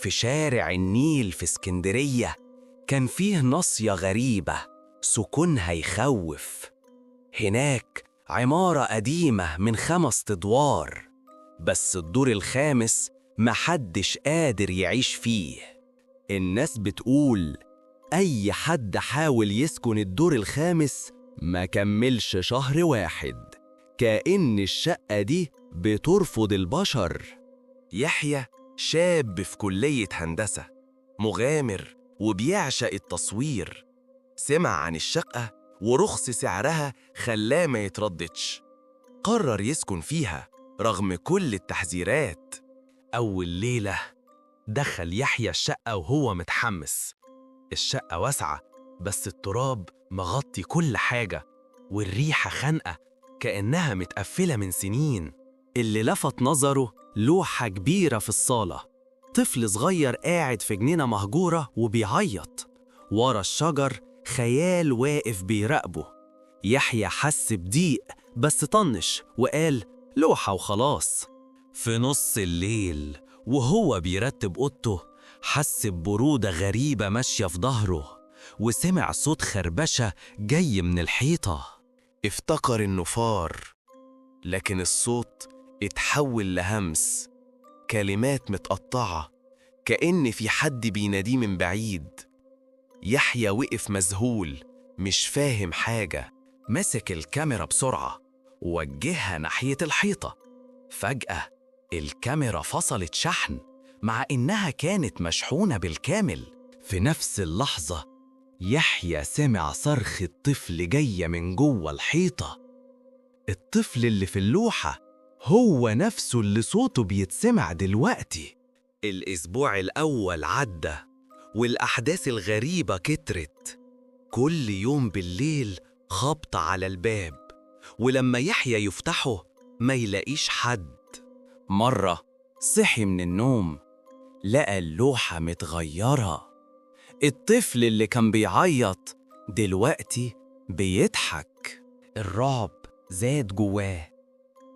في شارع النيل في اسكندرية كان فيه ناصية غريبة سكونها يخوف. هناك عمارة قديمة من 5 أدوار، بس الدور الخامس محدش قادر يعيش فيه. الناس بتقول أي حد حاول يسكن الدور الخامس ما كملش شهر واحد، كأن الشقة دي بترفض البشر. يحيى شاب في كلية هندسة، مغامر وبيعشق التصوير. سمع عن الشقة ورخص سعرها خلاه ما يترددش. قرر يسكن فيها رغم كل التحذيرات. أول ليلة دخل يحيى الشقة وهو متحمس. الشقة واسعة بس التراب مغطي كل حاجة، والريحة خانقة كأنها متقفلة من سنين. اللي لفت نظره لوحة كبيرة في الصالة، طفل صغير قاعد في جنينة مهجورة وبيعيط. ورا الشجر خيال واقف بيراقبه. يحيى حس بضيق بس طنش وقال لوحة وخلاص. في نص الليل وهو بيرتب أوضته حس ببرودة غريبة ماشية في ظهره، وسمع صوت خربشة جاي من الحيطة. افتكر إنه فار، لكن الصوت اتحول لهمس، كلمات متقطعة كأن في حد بيناديه من بعيد. يحيى وقف مذهول مش فاهم حاجة. مسك الكاميرا بسرعة ووجهها ناحية الحيطة. فجأة الكاميرا فصلت شحن مع إنها كانت مشحونة بالكامل. في نفس اللحظة يحيى سمع صرخ الطفل جاية من جوه الحيطة. الطفل اللي في اللوحة هو نفسه اللي صوته بيتسمع دلوقتي. الأسبوع الأول عدى والأحداث الغريبة كترت. كل يوم بالليل خبط على الباب، ولما يحيى يفتحه ما يلاقيش حد. مرة صحي من النوم لقى اللوحة متغيرة. الطفل اللي كان بيعيط دلوقتي بيضحك. الرعب زاد جواه.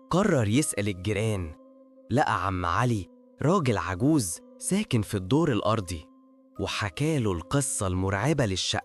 قرر يسأل الجيران. لقى عم علي راجل عجوز ساكن في الدور الأرضي، وحكاله القصة المرعبة للشقة.